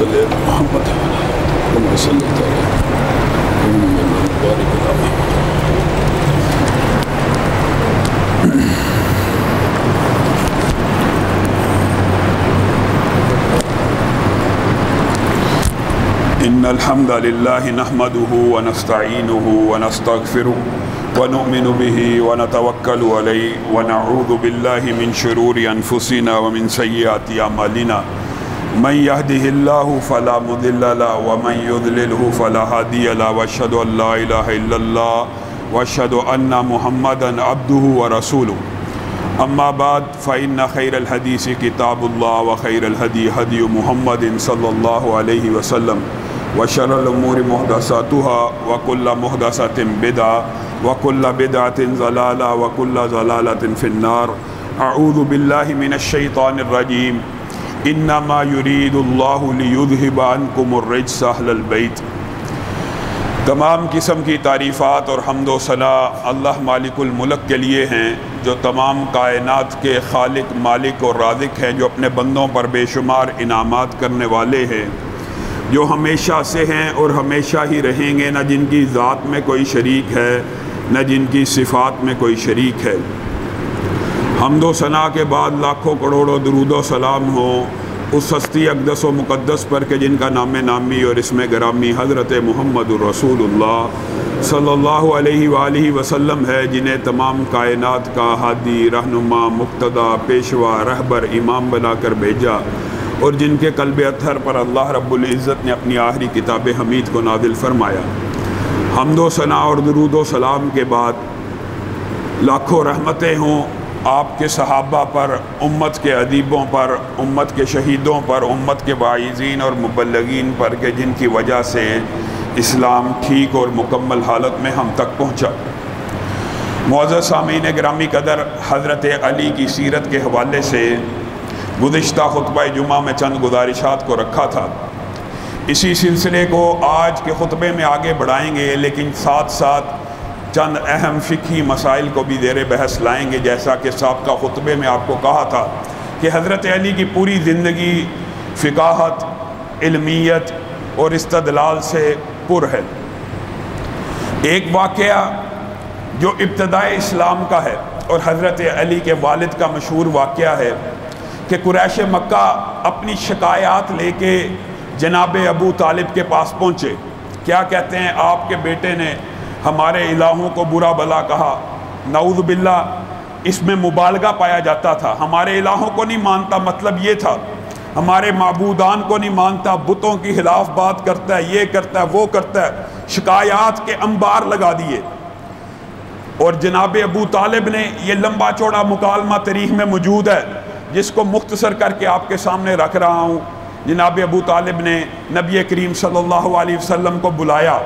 صلی علی محمد کما صلیت علی محمد بارک علی ان الحمد للہ نحمده ونستعینه ونستغفره ونؤمن به ونتوکل علیہ ونعوذ باللہ من شرور انفسنا ومن سیئات اعمالنا من يهده الله فلا مضل له ومن يضلله فلا هادي له واشهد ان لا اله الا الله واشهد ان محمدا عبده ورسوله اما بعد فان خير الحديث كتاب الله وخير الهدي هدي محمد صلى الله عليه وسلم وشر الامور محدثاتها وكل محدثة بدعة وكل بدعة ضلالة وكل ضلالة في النار اعوذ بالله من الشيطان الرجيم انما يريد الله ليذهب عنكم الرجس اهل البيت۔ تمام قسم کی تعریفات اور حمد و ثنا اللہ مالک الملک کے لیے ہیں جو تمام کائنات کے خالق مالک اور رازق ہیں، جو اپنے بندوں پر بے شمار انعامات کرنے والے ہیں، جو ہمیشہ سے ہیں اور ہمیشہ ہی رہیں گے، نہ جن کی ذات میں کوئی شریک ہے نہ جن کی صفات میں کوئی شریک ہے۔ حمد و ثنا کے بعد لاکھوں کروڑوں درود و سلام ہو اس ہستی اقدس و مقدس پر کہ جن کا نام نامی اور اسم گرامی حضرت محمد الرسول اللہ صلی اللہ علیہ وآلہ وسلم ہے، جنہیں تمام کائنات کا ہادی، رہنما، مقتدی، پیشوا، رہبر، امام بنا کر بھیجا، اور جن کے قلب اطہر پر اللہ رب العزت نے اپنی آخری کتاب حمید کو نازل فرمایا۔ حمد و ثنا اور درود و سلام کے بعد لاکھوں رحمتیں ہوں آپ کے صحابہ پر، امت کے ادیبوں پر، امت کے شہیدوں پر، امت کے واعظین اور مبلغین پر کہ جن کی وجہ سے اسلام ٹھیک اور مکمل حالت میں ہم تک پہنچا۔ معزز سامعین گرامی قدر، حضرت علی کی سیرت کے حوالے سے گزشتہ خطبہ جمعہ میں چند گزارشات کو رکھا تھا۔ اسی سلسلے کو آج کے خطبے میں آگے بڑھائیں گے، لیکن ساتھ ساتھ چند اہم فقہی مسائل کو بھی زیر بحث لائیں گے، جیسا کہ سابقہ خطبے میں آپ کو کہا تھا کہ حضرت علی کی پوری زندگی فقاہت، علمیت اور استدلال سے پر ہے۔ ایک واقعہ جو ابتدائے اسلام کا ہے اور حضرت علی کے والد کا مشہور واقعہ ہے کہ قریش مکہ اپنی شکایات لے کے جناب ابو طالب کے پاس پہنچے۔ کیا کہتے ہیں؟ آپ کے بیٹے نے ہمارے الہوں کو برا بلا کہا، نعوذ باللہ، اس میں مبالغہ پایا جاتا تھا۔ ہمارے الہوں کو نہیں مانتا، مطلب یہ تھا ہمارے معبودان کو نہیں مانتا، بتوں کی خلاف بات کرتا ہے، یہ کرتا ہے، وہ کرتا ہے، شکایات کے انبار لگا دیے۔ اور جناب ابو طالب نے، یہ لمبا چوڑا مکالمہ تاریخ میں موجود ہے جس کو مختصر کر کے آپ کے سامنے رکھ رہا ہوں، جناب ابو طالب نے نبی کریم صلی اللہ علیہ وسلم کو بلایا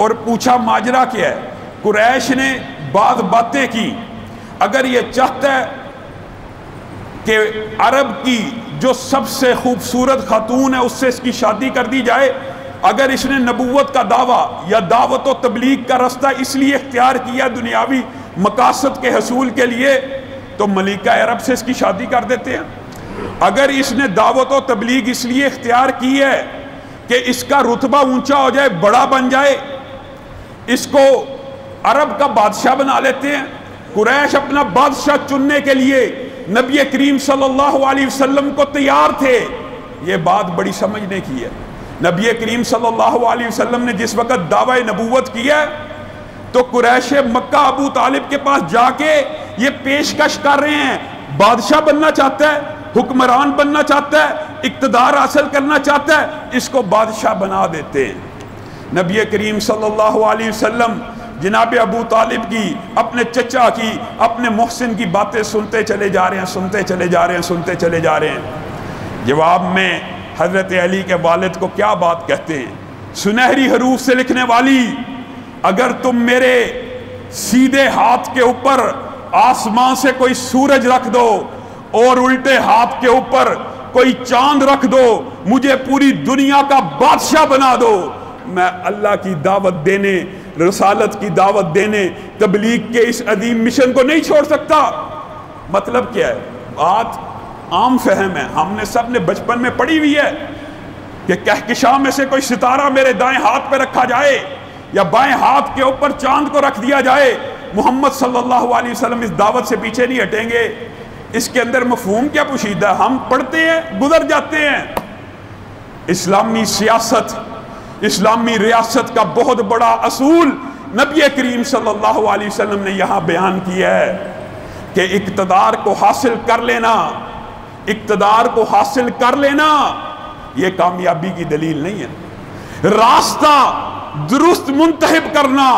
اور پوچھا ماجرا کیا ہے۔ قریش نے بعض باتیں کی، اگر یہ چاہتا ہے کہ عرب کی جو سب سے خوبصورت خاتون ہے اس سے اس کی شادی کر دی جائے، اگر اس نے نبوت کا دعویٰ یا دعوت و تبلیغ کا رستہ اس لیے اختیار کیا دنیاوی مقاصد کے حصول کے لیے، تو ملکہ عرب سے اس کی شادی کر دیتے ہیں۔ اگر اس نے دعوت و تبلیغ اس لیے اختیار کی ہے کہ اس کا رتبہ اونچا ہو جائے، بڑا بن جائے، اس کو عرب کا بادشاہ بنا لیتے ہیں۔ قریش اپنا بادشاہ چننے کے لیے نبی کریم صلی اللہ علیہ وسلم کو تیار تھے۔ یہ بات بڑی سمجھنے کی ہے۔ نبی کریم صلی اللہ علیہ وسلم نے جس وقت دعوی نبوت کیا تو قریش مکہ ابو طالب کے پاس جا کے یہ پیشکش کر رہے ہیں، بادشاہ بننا چاہتا ہے، حکمران بننا چاہتا ہے، اقتدار حاصل کرنا چاہتا ہے، اس کو بادشاہ بنا دیتے ہیں۔ نبی کریم صلی اللہ علیہ وسلم جناب ابو طالب کی، اپنے چچا کی، اپنے محسن کی باتیں سنتے چلے جا رہے ہیں، سنتے چلے جا رہے ہیں، سنتے چلے جا رہے ہیں۔ جواب میں حضرت علی کے والد کو کیا بات کہتے ہیں؟ سنہری حروف سے لکھنے والی، اگر تم میرے سیدھے ہاتھ کے اوپر آسمان سے کوئی سورج رکھ دو اور الٹے ہاتھ کے اوپر کوئی چاند رکھ دو، مجھے پوری دنیا کا بادشاہ بنا دو، میں اللہ کی دعوت دینے، رسالت کی دعوت دینے، تبلیغ کے اس عظیم مشن کو نہیں چھوڑ سکتا۔ مطلب کیا ہے؟ بات عام فہم ہے، ہم نے سب نے بچپن میں پڑھی ہوئی ہے کہ کہکشاں میں سے کوئی ستارہ میرے دائیں ہاتھ پہ رکھا جائے یا بائیں ہاتھ کے اوپر چاند کو رکھ دیا جائے، محمد صلی اللہ علیہ وسلم اس دعوت سے پیچھے نہیں ہٹیں گے۔ اس کے اندر مفہوم کیا پوشیدہ ہے؟ ہم پڑھتے ہیں گزر جاتے ہیں۔ اسلامی سیاست، اسلامی ریاست کا بہت بڑا اصول نبی کریم صلی اللہ علیہ وسلم نے یہاں بیان کیا ہے کہ اقتدار کو حاصل کر لینا، اقتدار کو حاصل کر لینا یہ کامیابی کی دلیل نہیں ہے۔ راستہ درست منتخب کرنا،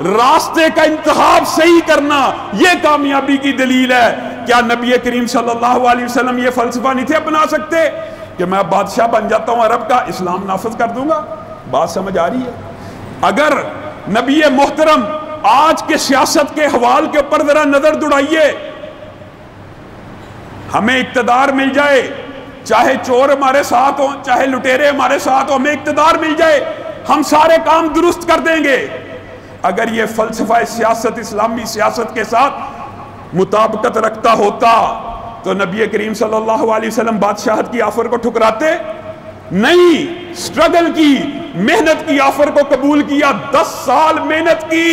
راستے کا انتخاب صحیح کرنا یہ کامیابی کی دلیل ہے۔ کیا نبی کریم صلی اللہ علیہ وسلم یہ فلسفہ نہیں تھے اپنا سکتے کہ میں بادشاہ بن جاتا ہوں عرب کا، اسلام نافذ کر دوں گا؟ بات سمجھ آ رہی ہے؟ اگر نبی محترم آج کے سیاست کے حوال کے اوپر ذرا نظر دوڑائیے، ہمیں اقتدار مل جائے، چاہے چور ہمارے ساتھ ہوں، چاہے لٹیرے ہمارے ساتھ ہوں، ہمیں اقتدار مل جائے، ہم سارے کام درست کر دیں گے۔ اگر یہ فلسفہ سیاست اسلامی سیاست کے ساتھ مطابقت رکھتا ہوتا تو نبی کریم صلی اللہ علیہ وسلم بادشاہت کی آفر کو ٹھکراتے نہیں، سٹرگل کی، محنت کی آفر کو قبول کیا، 10 سال محنت کی۔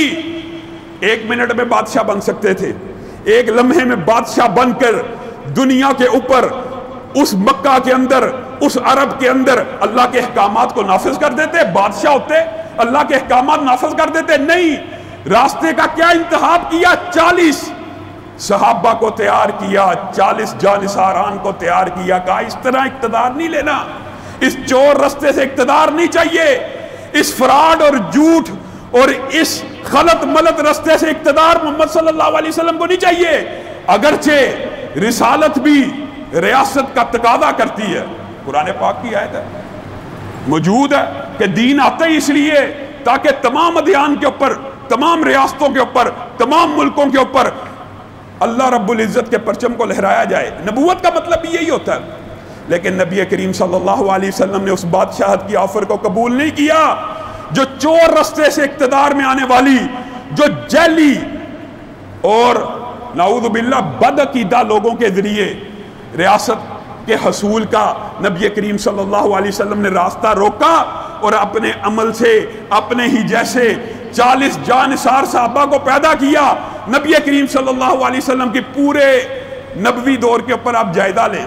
1 منٹ میں بادشاہ بن سکتے تھے، 1 لمحے میں بادشاہ بن کر دنیا کے اوپر، اس مکہ کے اندر، اس عرب کے اندر اللہ کے احکامات کو نافذ کر دیتے۔ بادشاہ ہوتے اللہ کے احکامات نافذ کر دیتے نہیں۔ راستے کا کیا انتخاب کیا؟ 40 صحابہ کو تیار کیا، 40 جانثاران کو تیار کیا، کہا اس طرح اقتدار نہیں لینا، اس چور رستے سے اقتدار نہیں چاہیے، اس فراڈ اور جھوٹ اور اس غلط ملت رستے سے اقتدار محمد صلی اللہ علیہ وسلم کو نہیں چاہیے۔ اگرچہ رسالت بھی ریاست کا تقاضا کرتی ہے، قرآن پاک کی آیت ہے، موجود ہے کہ دین آتا ہی اس لیے تاکہ تمام ادیان کے اوپر، تمام ریاستوں کے اوپر، تمام ملکوں کے اوپر اللہ رب العزت کے پرچم کو لہرایا جائے۔ نبوت کا مطلب بھی یہی ہوتا ہے۔ لیکن نبی کریم صلی اللہ علیہ وسلم نے اس بادشاہت کی آفر کو قبول نہیں کیا جو چور رستے سے اقتدار میں آنے والی، جو جعلی اور نعوذ باللہ بدعقیدہ لوگوں کے ذریعے ریاست کے حصول کا نبی کریم صلی اللہ علیہ وسلم نے راستہ روکا اور اپنے عمل سے اپنے ہی جیسے 40 جانثار صحابہ کو پیدا کیا۔ نبی کریم صلی اللہ علیہ وسلم کی پورے نبوی دور کے اوپر آپ جائزہ لیں۔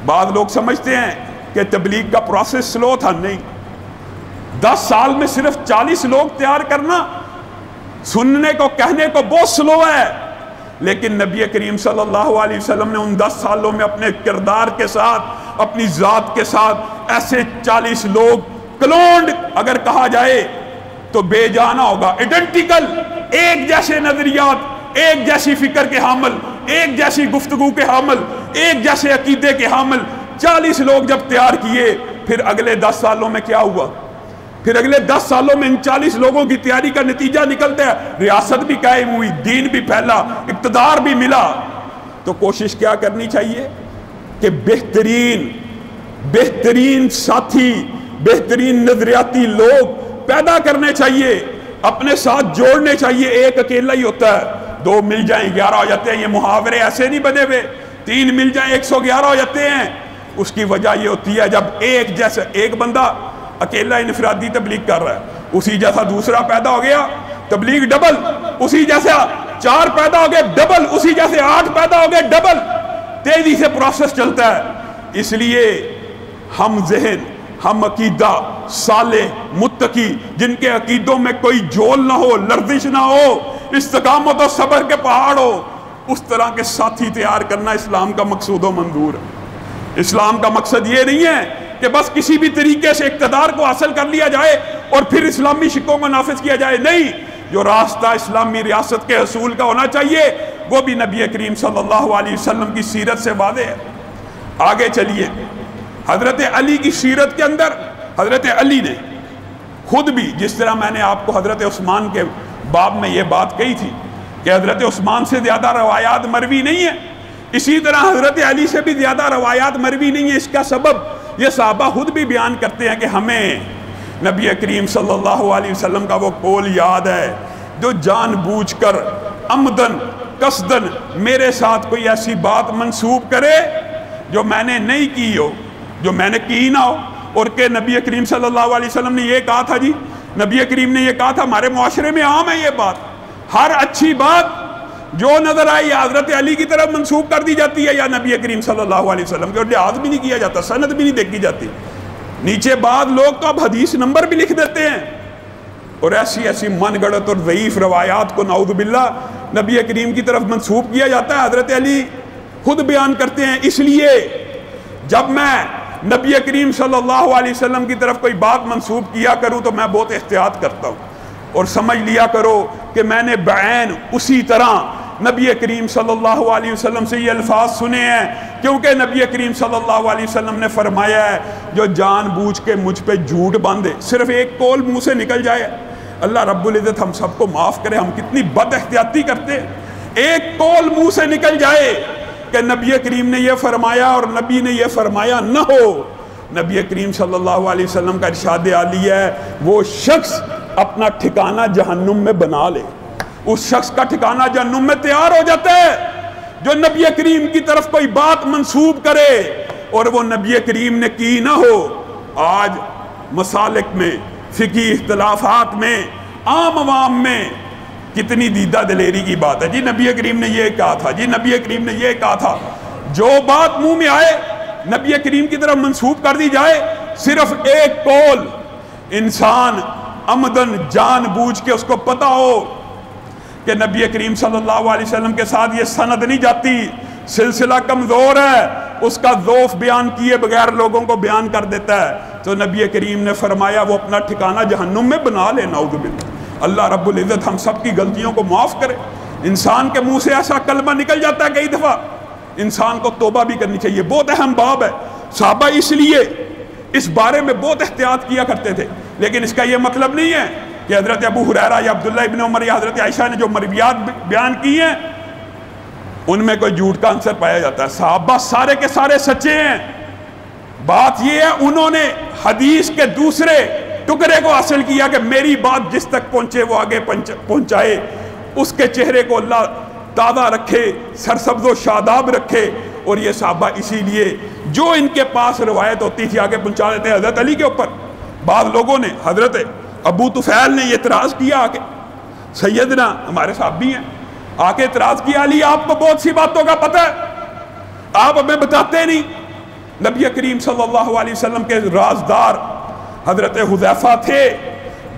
بعض لوگ سمجھتے ہیں کہ تبلیغ کا پروسیس سلو تھا، نہیں، 10 سال میں صرف 40 لوگ تیار کرنا سننے کو کہنے کو بہت سلو ہے، لیکن نبی کریم صلی اللہ علیہ وسلم نے ان 10 سالوں میں اپنے کردار کے ساتھ، اپنی ذات کے ساتھ ایسے 40 لوگ کلونڈ اگر کہا جائے تو بے جانا ہوگا، ایڈنٹیکل، ایک جیسے نظریات، ایک جیسی فکر کے حامل، ایک جیسی گفتگو کے حامل، ایک جیسے عقیدے کے حامل 40 لوگ جب تیار کیے، پھر اگلے 10 سالوں میں کیا ہوا؟ پھر اگلے 10 سالوں میں ان 40 لوگوں کی تیاری کا نتیجہ نکلتا ہے، ریاست بھی قائم ہوئی، دین بھی پھیلا، اقتدار بھی ملا۔ تو کوشش کیا کرنی چاہیے کہ بہترین ساتھی، بہترین نظریاتی لوگ پیدا کرنے چاہیے، اپنے ساتھ جوڑنے چاہیے۔ ایک اکیلا ہی ہوتا ہے، 2 مل جائیں 11 ہو جاتے ہیں، یہ محاورے ایسے نہیں بنے ہوئے، 3 مل جائیں 111 ہو جاتے ہیں۔ اس کی وجہ یہ ہوتی ہے جب ایک جیسا ایک بندہ اکیلا انفرادی تبلیغ کر رہا ہے، اسی جیسا دوسرا پیدا ہو گیا، تبلیغ ڈبل، اسی جیسا 4 پیدا ہو گئے ڈبل، اسی جیسے 8 پیدا ہو گئے ڈبل، تیزی سے پروسیس چلتا ہے۔ اس لیے ہم ذہن، ہم عقیدہ، صالح، متقی، جن کے عقیدوں میں کوئی جھول نہ ہو، لرزش نہ ہو، استقامت و صبر کے پہاڑ ہو، اس طرح کے ساتھی تیار کرنا اسلام کا مقصود و منظور ہے۔ اسلام کا مقصد یہ نہیں ہے کہ بس کسی بھی طریقے سے اقتدار کو حاصل کر لیا جائے اور پھر اسلامی شکوں کو نافذ کیا جائے، نہیں، جو راستہ اسلامی ریاست کے حصول کا ہونا چاہیے وہ بھی نبی کریم صلی اللہ علیہ وسلم کی سیرت سے واضح ہے۔ آگے چلیے، حضرت علی کی سیرت کے اندر حضرت علی نے خود بھی، جس طرح میں نے آپ کو حضرت عثمان کے باب میں یہ بات کہی تھی کہ حضرت عثمان سے زیادہ روایات مروی نہیں ہیں، اسی طرح حضرت علی سے بھی زیادہ روایات مروی نہیں ہیں۔ اس کا سبب یہ صحابہ خود بھی بیان کرتے ہیں کہ ہمیں نبی کریم صلی اللہ علیہ وسلم کا وہ قول یاد ہے جو جان بوجھ کر عمدن قصدن میرے ساتھ کوئی ایسی بات منسوب کرے جو میں نے نہیں کی ہو، جو میں نے کی نہ ہو، اور کہ نبی کریم صلی اللہ علیہ وسلم نے یہ کہا تھا جی، نبی کریم نے یہ کہا تھا، ہمارے معاشرے میں عام ہے یہ بات، ہر اچھی بات جو نظر آئی یا حضرت علی کی طرف منسوب کر دی جاتی ہے یا نبی کریم صلی اللہ علیہ وسلم کی، اور لحاظ بھی نہیں کیا جاتا، سند بھی نہیں دیکھی جاتی۔ نیچے بعد لوگ تو اب حدیث نمبر بھی لکھ دیتے ہیں، اور ایسی ایسی من گڑت اور ضعیف روایات کو نعوذ باللہ نبی کریم کی طرف منسوب کیا جاتا ہے۔ حضرت علی خود بیان کرتے ہیں، اس لیے جب میں نبی کریم صلی اللہ علیہ وسلم کی طرف کوئی بات منسوب کیا کروں تو میں بہت احتیاط کرتا ہوں، اور سمجھ لیا کرو کہ میں نے بعین اسی طرح نبی کریم صلی اللہ علیہ وسلم سے یہ الفاظ سنے ہیں، کیونکہ نبی کریم صلی اللہ علیہ وسلم نے فرمایا ہے جو جان بوجھ کے مجھ پہ جھوٹ باندھے، صرف ایک قول منہ سے نکل جائے، اللہ رب العزت ہم سب کو معاف کرے، ہم کتنی بد احتیاطی کرتے ہیں، ایک قول منہ سے نکل جائے کہ نبی کریم نے یہ فرمایا اور نبی نے یہ فرمایا نہ ہو، نبی کریم صلی اللہ علیہ وسلم کا ارشاد عالی ہے وہ شخص اپنا ٹھکانہ جہنم میں بنا لے، اس شخص کا ٹھکانہ جہنم میں تیار ہو جاتا ہے جو نبی کریم کی طرف کوئی بات منسوب کرے اور وہ نبی کریم نے کی نہ ہو۔ آج مسالک میں، فقہی اختلافات میں، عام عوام میں کتنی دیدہ دلیری کی بات ہے، جی نبی کریم نے یہ کہا تھا، جی نبی کریم نے یہ کہا تھا، جو بات منہ میں آئے نبی کریم کی طرف منسوب کر دی جائے، صرف ایک قول، انسان عمدن جان بوجھ کے اس کو پتہ ہو کہ نبی کریم صلی اللہ علیہ وسلم کے ساتھ یہ سند نہیں جاتی، سلسلہ کمزور ہے، اس کا ذوف بیان کیے بغیر لوگوں کو بیان کر دیتا ہے، تو نبی کریم نے فرمایا وہ اپنا ٹھکانہ جہنم میں بنا لے، نعوذ باللہ۔ اللہ رب العزت ہم سب کی غلطیوں کو معاف کرے۔ انسان کے منہ سے ایسا کلمہ نکل جاتا ہے کئی دفعہ، انسان کو توبہ بھی کرنی چاہیے، بہت اہم باب ہے۔ صحابہ اس لیے اس بارے میں بہت احتیاط کیا کرتے تھے، لیکن اس کا یہ مطلب نہیں ہے کہ حضرت ابو ہریرہ یا عبداللہ ابن عمر یا حضرت عائشہ نے جو مرویات بیان کی ہیں ان میں کوئی جھوٹ کا عنصر پایا جاتا ہے۔ صحابہ سارے کے سارے سچے ہیں، بات یہ ہے انہوں نے حدیث کے دوسرے ٹکڑے کو حاصل کیا کہ میری بات جس تک پہنچے وہ آگے پہنچائے، اس کے چہرے کو اللہ تازہ رکھے، سرسبز و شاداب رکھے، اور یہ صحابہ اسی لیے جو ان کے پاس روایت ہوتی تھی آگے پہنچا دیتے ہیں۔ حضرت علی کے اوپر بعض لوگوں نے، حضرت ابو طفیل نے یہ اعتراض کیا آ کے، سیدنا ہمارے صحابی ہیں، آ کے اعتراض کیا علی آپ کو بہت سی باتوں کا پتہ ہے، آپ ہمیں بتاتے نہیں۔ نبی کریم صلی اللہ علیہ وسلم کے رازدار حضرت حذیفہ تھے،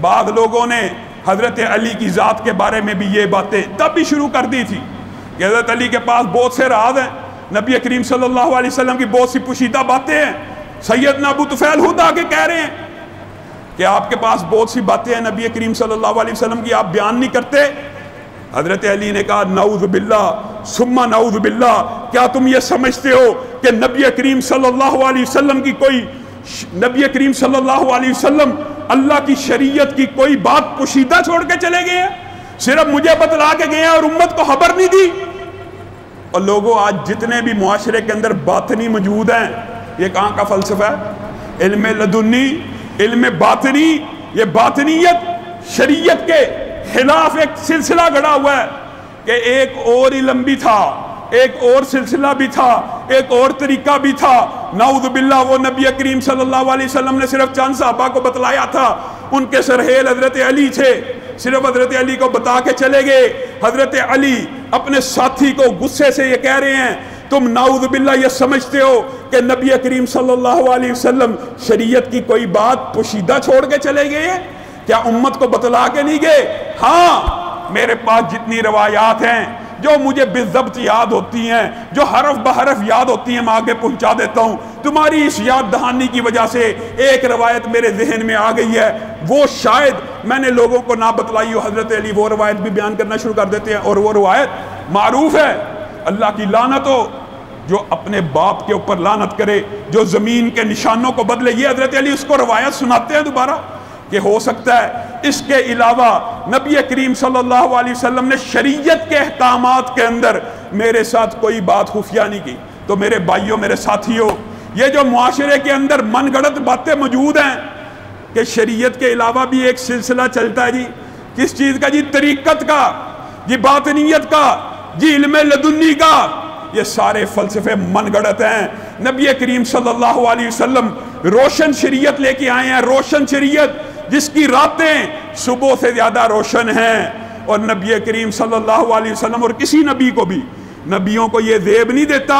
بعض لوگوں نے حضرت علی کی ذات کے بارے میں بھی یہ باتیں تب بھی شروع کر دی تھی کہ حضرت علی کے پاس بہت سے راز ہیں، نبی کریم صلی اللہ علیہ وسلم کی بہت سی پوشیدہ باتیں ہیں۔ سیدنا ابو طفیل خود آ کے کہہ رہے ہیں کہ آپ کے پاس بہت سی باتیں ہیں نبی کریم صلی اللہ علیہ وسلم کی، آپ بیان نہیں کرتے۔ حضرت علی نے کہا نعوذ باللہ ثم نعوذ باللہ، کیا تم یہ سمجھتے ہو کہ نبی کریم صلی اللہ علیہ وسلم کی کوئی، نبی کریم صلی اللہ علیہ وسلم اللہ کی شریعت کی کوئی بات پوشیدہ چھوڑ کے چلے گئے ہیں؟ صرف مجھے بتلا کے گئے ہیں اور امت کو خبر نہیں دی۔ اور لوگوں آج جتنے بھی معاشرے کے اندر باطنی موجود ہیں، یہ کہاں کا فلسفہ ہے؟ علم لدنی، علم باطنی، یہ باطنیت شریعت کے خلاف ایک سلسلہ گڑا ہوا ہے کہ ایک اور علم بھی تھا، ایک اور سلسلہ بھی تھا، ایک اور طریقہ بھی تھا۔ نعوذ باللہ وہ نبی کریم صلی اللہ علیہ وسلم نے صرف چند صحابہ کو بتلایا تھا، ان کے سرحیل حضرت علی تھے، صرف حضرت علی کو بتا کے چلے گئے۔ حضرت علی اپنے ساتھی کو غصے سے یہ کہہ رہے ہیں تم نعوذ باللہ یہ سمجھتے ہو کہ نبی کریم صلی اللہ علیہ وسلم شریعت کی کوئی بات پوشیدہ چھوڑ کے چلے گئے ہیں؟ کیا امت کو بتلا کے نہیں گئے؟ ہاں، میرے پاس جتنی روایات ہیں جو مجھے بالضبط یاد ہوتی ہیں، جو حرف بحرف یاد ہوتی ہیں، میں آگے پہنچا دیتا ہوں۔ تمہاری اس یاد دہانی کی وجہ سے ایک روایت میرے ذہن میں آ گئی ہے، وہ شاید میں نے لوگوں کو نہ بتلائی ہو۔ حضرت علی وہ روایت بھی بیان کرنا شروع کر دیتے ہیں، اور وہ روایت معروف ہے۔ اللہ کی لعنت ہو جو اپنے باپ کے اوپر لعنت کرے، جو زمین کے نشانوں کو بدلے۔ یہ حضرت علی اس کو روایت سناتے ہیں دوبارہ کہ ہو سکتا ہے اس کے علاوہ نبی کریم صلی اللہ علیہ وسلم نے شریعت کے احکامات کے اندر میرے ساتھ کوئی بات خفیہ نہیں کی۔ تو میرے بھائیوں، میرے ساتھیوں، یہ جو معاشرے کے اندر من گھڑت باتیں موجود ہیں کہ شریعت کے علاوہ بھی ایک سلسلہ چلتا ہے، جی کس چیز کا؟ جی طریقت کا، جی باطنیت کا، جی علم لدنی کا۔ یہ سارے فلسفے من گھڑت ہیں۔ نبی کریم صلی اللہ علیہ وسلم روشن شریعت لے کے آئے ہیں، روشن شریعت جس کی راتیں صبح سے زیادہ روشن ہیں. اور نبی کریم صلی اللہ علیہ وسلم اور کسی نبی کو بھی، نبیوں کو یہ زیب نہیں دیتا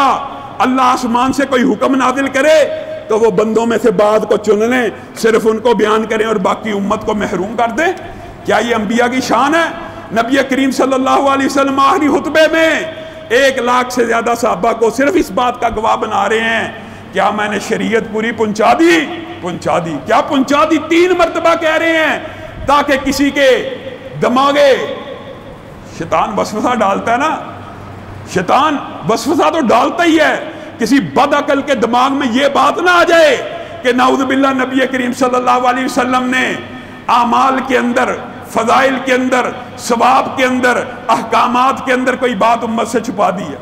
اللہ آسمان سے کوئی حکم نازل کرے تو وہ بندوں میں سے بعض کو چن لیں، صرف ان کو بیان کریں اور باقی امت کو محروم کر دیں. کیا یہ انبیاء کی شان ہے؟ نبی کریم صلی اللہ علیہ وسلم آخری خطبے میں 1 لاکھ سے زیادہ صحابہ کو صرف اس بات کا گواہ بنا رہے ہیں، کیا میں نے شریعت پوری پہنچا دی؟ پہنچا دی. کیا پہنچا دی؟ 3 مرتبہ کہہ رہے ہیں تاکہ کسی کے دماغے، شیطان وسوسہ ڈالتا ہے نا، شیطان وسوسہ تو ڈالتا ہی ہے، کسی بد عقل کے دماغ میں یہ بات نہ آ جائے کہ نعوذ باللہ نبی کریم صلی اللہ علیہ وسلم نے اعمال کے اندر، فضائل کے اندر، ثواب کے اندر، احکامات کے اندر کوئی بات امت سے چھپا دی ہے.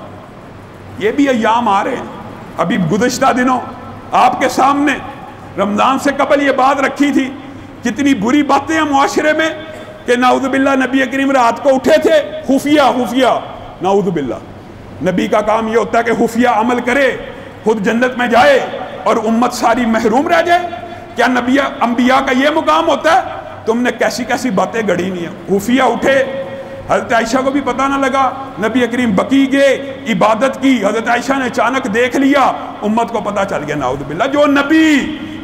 یہ بھی ایام آ رہے ہیں. ابھی گزشتہ دنوں آپ کے سامنے رمضان سے قبل یہ بات رکھی تھی، کتنی بری باتیں ہیں معاشرے میں کہ نعوذ باللہ نبی کریم رات کو اٹھے تھے خفیہ. نعوذ باللہ نبی کا کام یہ ہوتا ہے کہ خفیہ عمل کرے، خود جنت میں جائے اور امت ساری محروم رہ جائے. کیا نبی انبیاء کا یہ مقام ہوتا ہے؟ تم نے کیسی کیسی باتیں گڑھی نہیں ہیں. خفیہ اٹھے، حضرت عائشہ کو بھی پتہ نہ لگا، نبی کریم بقیع گئے، عبادت کی، حضرت عائشہ نے اچانک دیکھ لیا، امت کو پتہ چل گیا. نعوذ باللہ جو نبی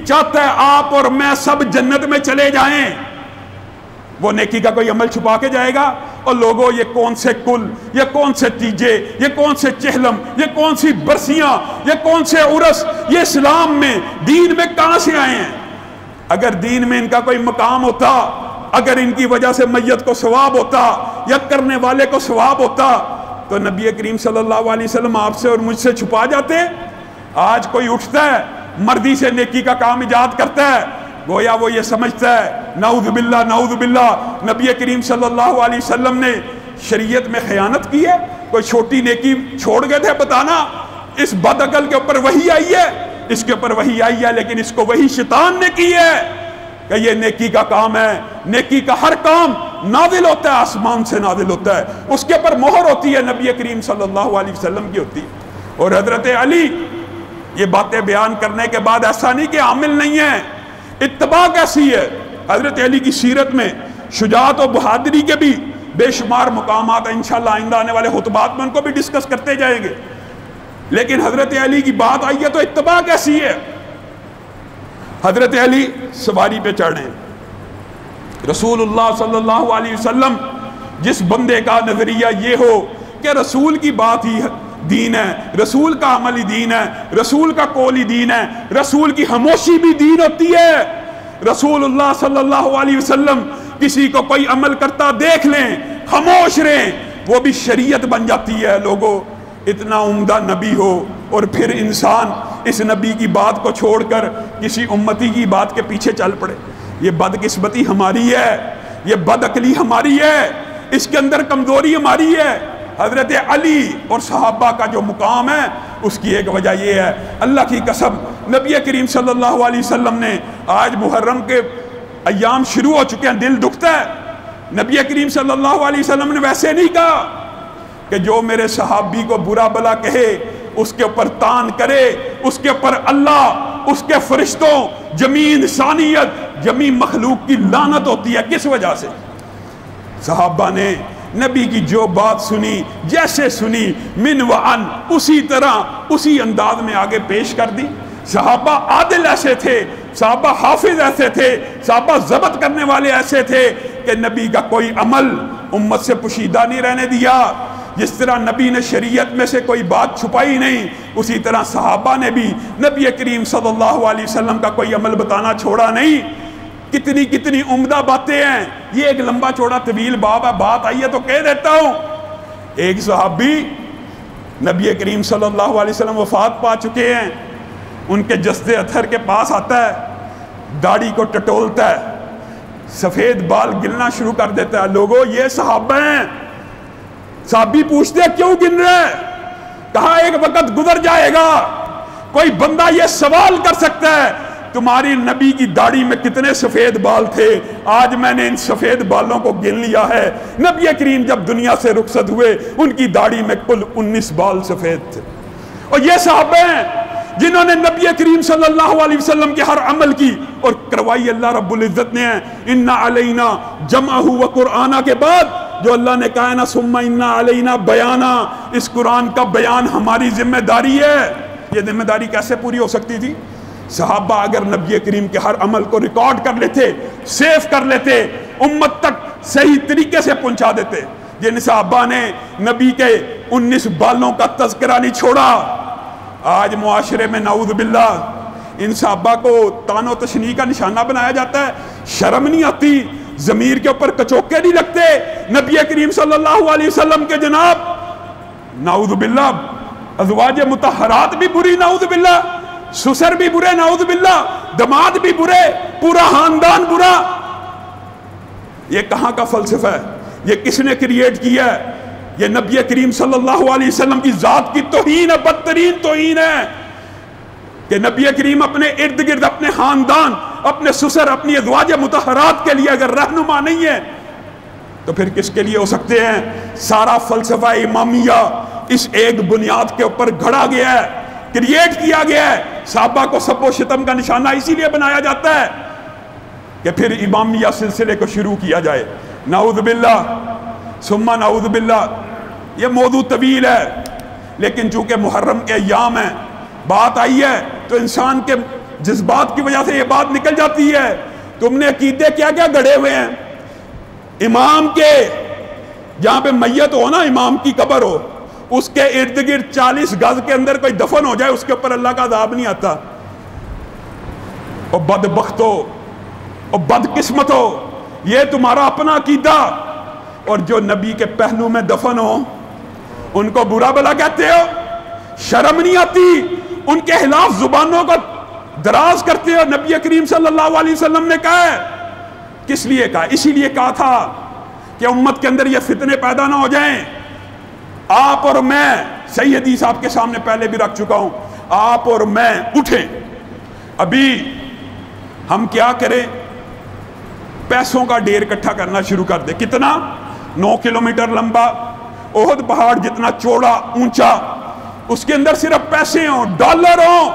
چاہتا ہے آپ اور میں سب جنت میں چلے جائیں، وہ نیکی کا کوئی عمل چھپا کے جائے گا؟ اور لوگوں یہ کون سے کل، یہ کون سے تیجے، یہ کون سے چہلم، یہ کون سی برسیاں، یہ کون سے عرس، یہ اسلام میں دین میں کہاں سے آئے ہیں؟ اگر دین میں ان کا کوئی مقام ہوتا، اگر ان کی وجہ سے میت کو ثواب ہوتا یا کرنے والے کو ثواب ہوتا تو نبی کریم صلی اللہ علیہ وسلم آپ سے اور مجھ سے چھپا جاتے. آج کوئی اٹھتا ہے مردی سے نیکی کا کام ایجاد کرتا ہے، گویا وہ یہ سمجھتا ہے نعوذ باللہ نبی کریم صلی اللہ علیہ وسلم نے شریعت میں خیانت کی ہے. کوئی چھوٹی نیکی چھوڑ گئے تھے بتانا، اس بد عقل کے اوپر وحی آئی ہے، اس کے اوپر وحی آئی ہے، لیکن اس کو وہی شیطان نے کی ہے کہ یہ نیکی کا کام ہے. نیکی کا ہر کام نازل ہوتا ہے، آسمان سے نازل ہوتا ہے، اس کے اوپر مہر ہوتی ہے، نبی کریم صلی اللہ علیہ وسلم کی ہوتی ہے. اور حضرت علی یہ باتیں بیان کرنے کے بعد ایسا نہیں کہ عامل نہیں ہے، اتباع کیسی ہے. حضرت علی کی سیرت میں شجاعت و بہادری کے بھی بے شمار مقامات ہیں، انشاءاللہ آئندہ آنے والے خطبات میں ان کو بھی ڈسکس کرتے جائیں گے. لیکن حضرت علی کی بات آئی ہے تو اتباع کیسی ہے. حضرت علی سواری پہ چڑھے، رسول اللہ صلی اللہ علیہ وسلم جس بندے کا نظریہ یہ ہو کہ رسول کی بات ہی دین ہے، رسول کا عمل ہی دین ہے، رسول کا قول ہی دین ہے، رسول کی خاموشی بھی دین ہوتی ہے. رسول اللہ صلی اللہ علیہ وسلم کسی کو کوئی عمل کرتا دیکھ لیں، خاموش رہیں، وہ بھی شریعت بن جاتی ہے. لوگوں اتنا عمدہ نبی ہو اور پھر انسان اس نبی کی بات کو چھوڑ کر کسی امتی کی بات کے پیچھے چل پڑے. یہ بدقسمتی ہماری ہے، یہ بد عقلی ہماری ہے، اس کے اندر کمزوری ہماری ہے. حضرت علی اور صحابہ کا جو مقام ہے اس کی ایک وجہ یہ ہے، اللہ کی قسم نبی کریم صلی اللہ علیہ وسلم نے، آج محرم کے ایام شروع ہو چکے ہیں، دل دکھتا ہے. نبی کریم صلی اللہ علیہ وسلم نے ویسے نہیں کہا کہ جو میرے صحابی کو برا بلا کہے اس کے اوپر تان کرے، اس کے اوپر اللہ، اس کے فرشتوں، جمین انسانیت، جمی مخلوق کی لعنت ہوتی ہے. کس وجہ سے؟ صحابہ نے نبی کی جو بات سنی، جیسے سنی من و ان، اسی طرح اسی انداز میں آگے پیش کر دی. صحابہ عادل ایسے تھے، صحابہ حافظ ایسے تھے، صحابہ ضبط کرنے والے ایسے تھے کہ نبی کا کوئی عمل امت سے پوشیدہ نہیں رہنے دیا. جس طرح نبی نے شریعت میں سے کوئی بات چھپائی نہیں، اسی طرح صحابہ نے بھی نبی کریم صلی اللہ علیہ وسلم کا کوئی عمل بتانا چھوڑا نہیں. کتنی کتنی عمدہ باتیں ہیں. یہ ایک لمبا چوڑا طویل باب ہے، بات آئی ہے تو کہہ دیتا ہوں. ایک صحابی نبی کریم صلی اللہ علیہ وسلم وفات پا چکے ہیں، ان کے جسد اطہر کے پاس آتا ہے، داڑھی کو ٹٹولتا ہے، سفید بال گلنا شروع کر دیتا ہے. لوگوں یہ صحابہ ہیں. صحابی پوچھتے ہیں کیوں گن رہے ہیں؟ کہا ایک وقت گزر جائے گا، کوئی بندہ یہ سوال کر سکتا ہے تمہاری نبی کی داڑھی میں کتنے سفید بال تھے؟ آج میں نے ان سفید بالوں کو گن لیا ہے. نبی کریم جب دنیا سے رخصت ہوئے ان کی داڑھی میں کل 19 بال سفید تھے. اور یہ صحابہ ہیں جنہوں نے نبی کریم صلی اللہ علیہ وسلم کے ہر عمل کی اور کروائی اللہ رب العزت نے ہے۔ اِنَّ عَلَيْنَا جَمْعَهُ وَقُرْآنَ کے بعد جو اللہ نے کہا ہے نا ثُمَّ إِنَّ عَلَيْنَا بَيَانًا، اس قرآن کا بیان ہماری ذمہ داری ہے۔ یہ ذمہ داری کیسے پوری ہو سکتی تھی؟ صحابہ اگر نبی کریم کے ہر عمل کو ریکارڈ کر لیتے، سیو کر لیتے، امت تک صحیح طریقے سے پہنچا دیتے۔ جن صحابہ نے نبی کے 19 بالوں کا تذکرہ نہیں چھوڑا، آج معاشرے میں نعوذ باللہ ان صحابہ کو طعن و تشنیع کا نشانہ بنایا جاتا ہے۔ شرم نہیں آتی؟ ضمیر کے اوپر کچوکے نہیں لگتے نبی کریم صلی اللہ علیہ وسلم کے جناب؟ نعوذ باللہ ازواج مطہرات بھی بری، نعوذ باللہ سسر بھی برے، نعوذ باللہ دماد بھی برے، پورا خاندان برا۔ یہ کہاں کا فلسفہ ہے؟ یہ کس نے کریٹ کیا ہے؟ یہ نبی کریم صلی اللہ علیہ وسلم کی ذات کی توہین ہے، بدترین توہین ہے کہ نبی کریم اپنے ارد گرد، اپنے خاندان، اپنے سسر، اپنی ازواج مطہرات کے لیے اگر رہنما نہیں ہے تو پھر کس کے لیے ہو سکتے ہیں؟ سارا فلسفہ امامیہ اس ایک بنیاد کے اوپر گھڑا گیا ہے، کریٹ کیا گیا ہے۔ صحابہ کو سب و شتم کا نشانہ اسی لیے بنایا جاتا ہے کہ پھر امامیہ سلسلے کو شروع کیا جائے۔ نعوذ باللہ ثم نعوذ باللہ۔ یہ موضوع طویل ہے لیکن چونکہ محرم کے ایام ہیں، بات آئی ہے تو انسان کے جذبات کی وجہ سے یہ بات نکل جاتی ہے۔ تم نے عقیدے کیا کیا گڑھے ہوئے ہیں؟ امام کے جہاں پہ میت ہو نا، امام کی قبر ہو، اس کے ارد گرد 40 گز کے اندر کوئی دفن ہو جائے، اس کے اوپر اللہ کا عذاب نہیں آتا۔ اور بدبخت ہو اور بدقسمت ہو، یہ تمہارا اپنا عقیدہ، اور جو نبی کے پہلو میں دفن ہو ان کو برا بلا کہتے ہو؟ شرم نہیں آتی؟ ان کے خلاف زبانوں کو دراز کرتے ہو۔ نبی کریم صلی اللہ علیہ وسلم نے کہا ہے، کس لیے کہا؟ اسی لیے کہا تھا کہ امت کے اندر یہ فتنے پیدا نہ ہو جائیں۔ آپ اور میں، صحیح حدیث آپ کے سامنے پہلے بھی رکھ چکا ہوں، آپ اور میں اٹھیں، ابھی ہم کیا کریں؟ پیسوں کا ڈھیر اکٹھا کرنا شروع کر دیں۔ کتنا؟ 9 کلومیٹر لمبا، احد پہاڑ جتنا چوڑا اونچا، اس کے اندر صرف پیسے ہوں، ڈالر ہوں،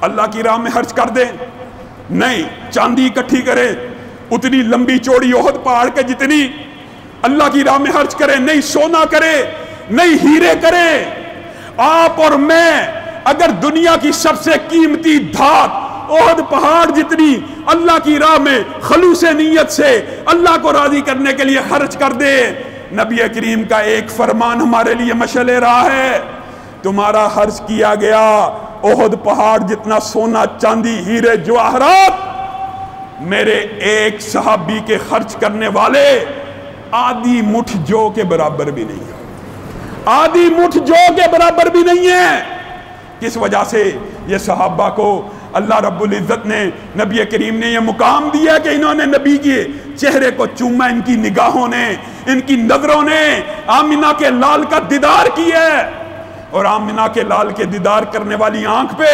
اللہ کی راہ میں خرچ کر دیں۔ نہیں، چاندی اکٹھی کرے اتنی لمبی چوڑی احد پہاڑ کے جتنی، اللہ کی راہ میں خرچ کرے۔ نہیں سونا کرے، نہیں ہیرے کرے۔ آپ اور میں اگر دنیا کی سب سے قیمتی دھات احد پہاڑ جتنی اللہ کی راہ میں خلوص نیت سے اللہ کو راضی کرنے کے لیے خرچ کر دے، نبی کریم کا ایک فرمان ہمارے لیے مشعل راہ ہے، تمہارا خرچ کیا گیا احد پہاڑ جتنا سونا، چاندی، ہیرے، جواہرات میرے ایک صحابی کے خرچ کرنے والے آدھی مٹھ جو کے برابر بھی نہیں ہے، آدھی مٹھ جو کے برابر بھی نہیں ہے۔ کس وجہ سے؟ یہ صحابہ کو اللہ رب العزت نے، نبی کریم نے یہ مقام دیا کہ انہوں نے نبی کے چہرے کو چوما، ان کی نگاہوں نے، ان کی نظروں نے آمنہ کے لال کا دیدار کیا ہے، اور آمنہ کے لال کے دیدار کرنے والی آنکھ پہ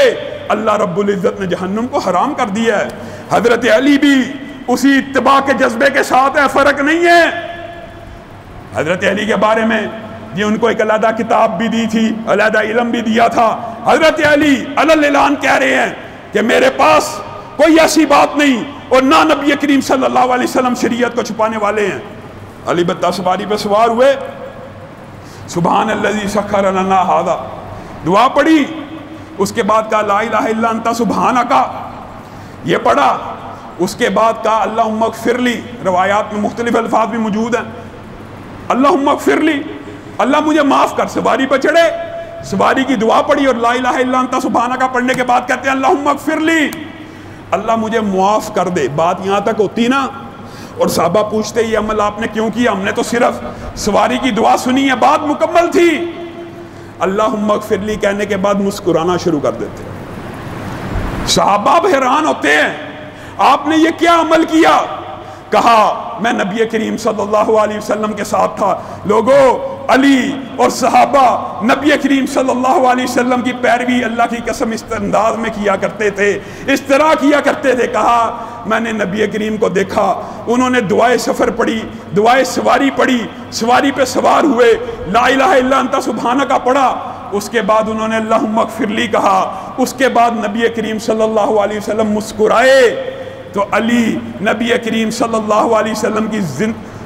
اللہ رب العزت نے جہنم کو حرام کر دیا ہے۔ حضرت علی بھی اسی اتباع کے جذبے کے ساتھ ہے، فرق نہیں ہے۔ حضرت علی کے بارے میں یہ ان کو ایک علیحدہ کتاب بھی دی تھی، علیحدہ علم بھی دیا تھا۔ حضرت علی علی اعلان کہہ رہے ہیں کہ میرے پاس کوئی ایسی بات نہیں، اور نہ نبی کریم صلی اللہ علیہ وسلم شریعت کو چھپانے والے ہیں۔ علی بتہ سواری پہ سوار ہوئے، سبحان الذی سخر لنا ھذا دعا پڑھی، اس کے بعد کہا لا الہ الا انت سبحانک، یہ پڑھا، اس کے بعد کہا اللہم اغفر لی، روایات میں مختلف الفاظ بھی موجود ہیں، اللہم اغفر لی، اللہ مجھے معاف کر۔ سواری پہ چڑھے، سواری کی دعا پڑھی اور لا الہ الا انت سبحانک پڑھنے کے بعد کہتے ہیں اللہم اغفر لی، اللہ مجھے معاف کر دے۔ بات یہاں تک ہوتی نا، اور صحابہ پوچھتے یہ عمل آپ نے کیوں کیا؟ ہم نے تو صرف سواری کی دعا سنی ہے، بات مکمل تھی۔ اللہم اغفر لی کہنے کے بعد مسکرانا شروع کر دیتے۔ صحابہ اب حیران ہوتے ہیں، آپ نے یہ کیا عمل کیا؟ کہا میں نبی کریم صلی اللہ علیہ وسلم کے ساتھ تھا۔ لوگوں، علی اور صحابہ نبی کریم صلی اللہ علیہ وسلم کی پیروی اللہ کی قسم اس انداز میں کیا کرتے تھے، اس طرح کیا کرتے تھے۔ کہا میں نے نبی کریم کو دیکھا، انہوں نے دعائے سفر پڑھی، دعائے سواری پڑھی، سواری پہ سوار ہوئے، لا الہ الا انت سبحانک پڑھا، اس کے بعد انہوں نے اللہم اغفر لی کہا، اس کے بعد نبی کریم صلی اللہ علیہ وسلم مسکرائے تو علی نبی کریم صلی اللہ علیہ وسلم کی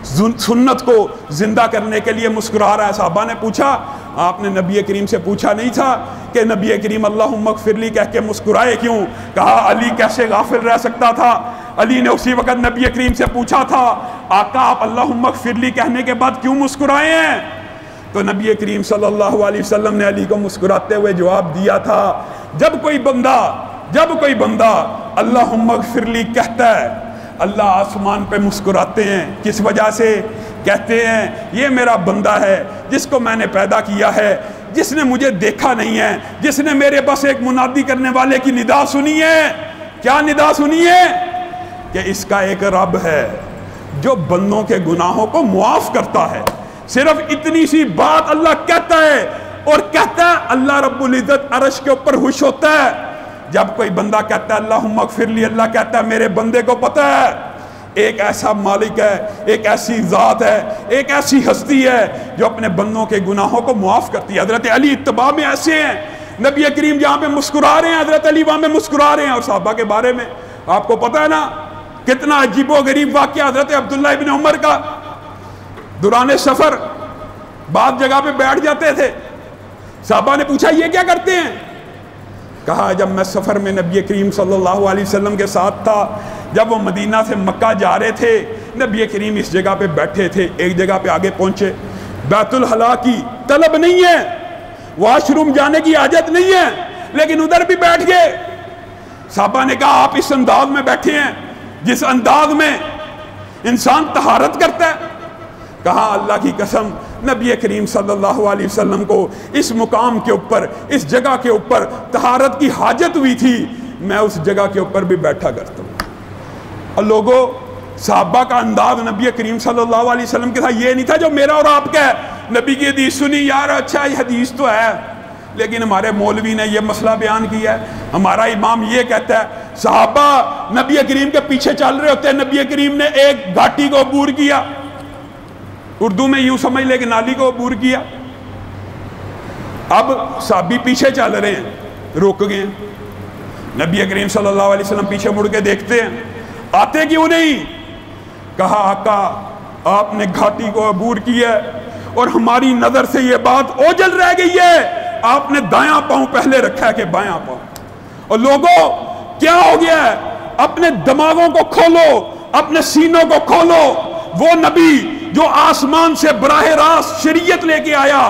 سنت کو زندہ کرنے کے لیے مسکرا رہا ہے۔ صحابہ نے پوچھا، آپ نے نبی کریم سے پوچھا نہیں تھا کہ نبی کریم اللہم اغفر لی کہہ کے مسکرائے کیوں؟ کہا علی کیسے غافل رہ سکتا تھا؟ علی نے اسی وقت نبی کریم سے پوچھا تھا، آقا آپ اللہم اغفر لی کہنے کے بعد کیوں مسکرائے ہیں؟ تو نبی کریم صلی اللہ علیہ وسلم نے علی کو مسکراتے ہوئے جواب دیا تھا، جب کوئی بندہ اللہم اغفر لی کہتا ہے، اللہ آسمان پہ مسکراتے ہیں۔ کس وجہ سے؟ کہتے ہیں یہ میرا بندہ ہے جس کو میں نے پیدا کیا ہے، جس نے مجھے دیکھا نہیں ہے، جس نے میرے بس ایک منادی کرنے والے کی ندا سنی ہے۔ کیا ندا سنی ہے؟ کہ اس کا ایک رب ہے جو بندوں کے گناہوں کو معاف کرتا ہے۔ صرف اتنی سی بات اللہ کہتا ہے، اور کہتا ہے اللہ رب العزت عرش کے اوپر خوش ہوتا ہے۔ جب کوئی بندہ کہتا ہے اللہم اغفر لی، اللہ کہتا ہے میرے بندے کو پتہ ہے ایک ایسا مالک ہے، ایک ایسی ذات ہے، ایک ایسی ہستی ہے جو اپنے بندوں کے گناہوں کو معاف کرتی ہے۔ حضرت علی اتباع میں ایسے ہیں، نبی کریم جہاں پہ مسکرا رہے ہیں حضرت علی وہاں پہ مسکرا رہے ہیں۔ اور صحابہ کے بارے میں آپ کو پتہ ہے نا کتنا عجیب و غریب واقعہ حضرت عبداللہ ابن عمر کا، دوران سفر بعض جگہ پہ بیٹھ جاتے تھے۔ صحابہ نے پوچھا یہ کیا کرتے ہیں؟ کہا جب میں سفر میں نبی کریم صلی اللہ علیہ وسلم کے ساتھ تھا، جب وہ مدینہ سے مکہ جا رہے تھے، نبی کریم اس جگہ پہ بیٹھے تھے، ایک جگہ پہ آگے پہنچے، بیت الخلاء کی طلب نہیں ہے، واش روم جانے کی حاجت نہیں ہے، لیکن ادھر بھی بیٹھ گئے۔ صحابہ نے کہا آپ اس انداز میں بیٹھے ہیں جس انداز میں انسان طہارت کرتا ہے۔ کہا اللہ کی قسم نبی کریم صلی اللہ علیہ وسلم کو اس مقام کے اوپر، اس جگہ کے اوپر طہارت کی حاجت ہوئی تھی، میں اس جگہ کے اوپر بھی بیٹھا کرتا ہوں۔ اور لوگوں صحابہ کا انداز نبی کریم صلی اللہ علیہ وسلم کے ساتھ یہ نہیں تھا جو میرا اور آپ کا ہے۔ نبی کی حدیث سنی، یار اچھا یہ حدیث تو ہے لیکن ہمارے مولوی نے یہ مسئلہ بیان کیا ہے، ہمارا امام یہ کہتا ہے۔ صحابہ نبی کریم کے پیچھے چل رہے ہوتے ہیں، نبی کریم نے ایک گھاٹی کو عبور کیا، اردو میں یوں سمجھ لے کہ نالی کو عبور کیا۔ اب صحابی پیچھے چل رہے ہیں، رک گئے ہیں، نبی کریم صلی اللہ علیہ وسلم پیچھے مڑ کے دیکھتے ہیں، آتے کیوں نہیں؟ کہا آقا آپ نے گھاٹی کو عبور کیا ہے اور ہماری نظر سے یہ بات اوجھل رہ گئی ہے، آپ نے دایاں پاؤں پہلے رکھا ہے کہ بایاں پاؤں۔ اور لوگوں کیا ہو گیا ہے؟ اپنے دماغوں کو کھولو، اپنے سینوں کو کھولو۔ وہ نبی جو آسمان سے براہ راست شریعت لے کے آیا،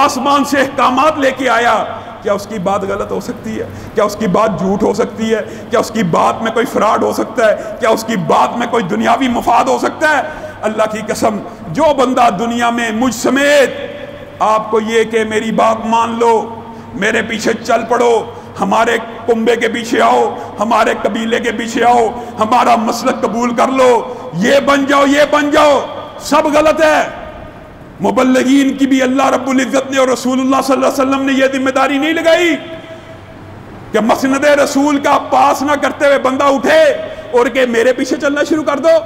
آسمان سے احکامات لے کے آیا، کیا اس کی بات غلط ہو سکتی ہے؟ کیا اس کی بات جھوٹ ہو سکتی ہے؟ کیا اس کی بات میں کوئی فراڈ ہو سکتا ہے؟ کیا اس کی بات میں کوئی دنیاوی مفاد ہو سکتا ہے؟ اللہ کی قسم جو بندہ دنیا میں مجھ سمیت آپ کو یہ کہ میری بات مان لو، میرے پیچھے چل پڑو، ہمارے کنبے کے پیچھے آؤ، ہمارے قبیلے کے پیچھے آؤ، ہمارا مسلک قبول کر لو، یہ بن جاؤ یہ بن جاؤ، سب غلط ہے۔ مبلغین کی بھی اللہ رب العزت نے اور رسول اللہ صلی اللہ علیہ وسلم نے یہ ذمہ داری نہیں لگائی کہ مسند رسول کا پاس نہ کرتے ہوئے بندہ اٹھے اور کہ میرے پیچھے چلنا شروع کر دو۔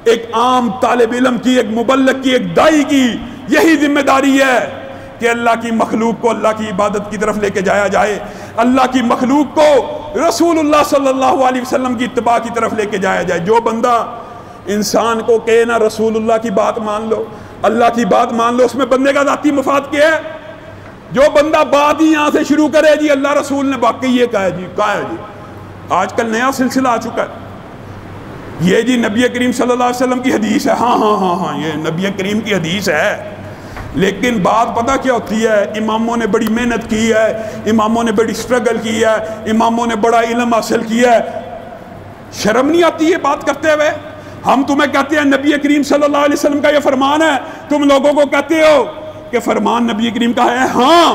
ایک عام طالب علم کی، ایک مبلغ کی، ایک دائی کی یہی ذمہ داری ہے کہ اللہ کی مخلوق کو اللہ کی عبادت کی طرف لے کے جایا جائے، اللہ کی مخلوق کو رسول اللہ صلی اللہ علیہ وسلم کی اتباع کی طرف لے کے جایا جائے۔ جو بندہ انسان کو کہے نا رسول اللہ کی بات مان لو، اللہ کی بات مان لو، اس میں بندے کا ذاتی مفاد کیا ہے؟ جو بندہ بات ہی یہاں سے شروع کرے جی اللہ رسول نے واقعی یہ کہا ہے جی، کہا ہے جی، آج کل نیا سلسلہ آ چکا ہے، یہ جی نبی کریم صلی اللہ علیہ وسلم کی حدیث ہے، ہاں ہاں ہاں ہاں یہ نبی کریم کی حدیث ہے، لیکن بات پتہ کیا ہوتی ہے؟ اماموں نے بڑی محنت کی ہے، اماموں نے بڑی سٹرگل کی ہے، اماموں نے بڑا علم حاصل کیا ہے، شرم نہیں آتی یہ بات کرتے ہوئے؟ ہم تمہیں کہتے ہیں نبی کریم صلی اللہ علیہ وسلم کا یہ فرمان ہے، تم لوگوں کو کہتے ہو کہ فرمان نبی کریم کا ہے، ہاں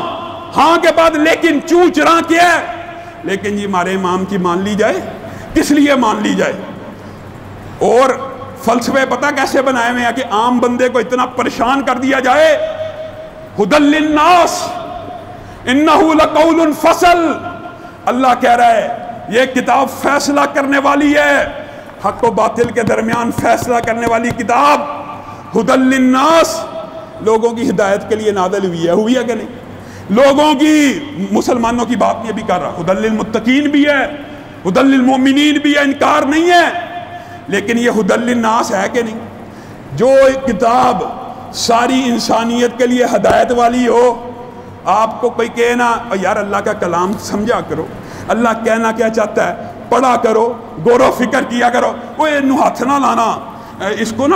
ہاں کے بعد لیکن چوں چراں کیا ہے، لیکن جی ہمارے امام کی مان لی جائے، کس لیے مان لی جائے؟ اور فلسفے پتہ کیسے بنائے ہوئے ہیں کہ عام بندے کو اتنا پریشان کر دیا جائے۔ ہدی للناس انہ لقول فصل، اللہ کہہ رہا ہے یہ کتاب فیصلہ کرنے والی ہے، حق و باطل کے درمیان فیصلہ کرنے والی کتاب۔ ہدی للناس، لوگوں کی ہدایت کے لیے نازل ہوئی ہے کہ نہیں؟ لوگوں کی، مسلمانوں کی بات یہ بھی کر رہا، ہدی للمتقین بھی ہے، ہدی للمؤمنین بھی ہے، انکار نہیں ہے، لیکن یہ ہدی للناس ہے کہ نہیں؟ جو ایک کتاب ساری انسانیت کے لیے ہدایت والی ہو، آپ کو کوئی کہنا یار اللہ کا کلام سمجھا کرو، اللہ کہنا کیا چاہتا ہے پڑھا کرو، غور و فکر کیا کرو، وہ ہاتھ نہ لانا، اس کو نہ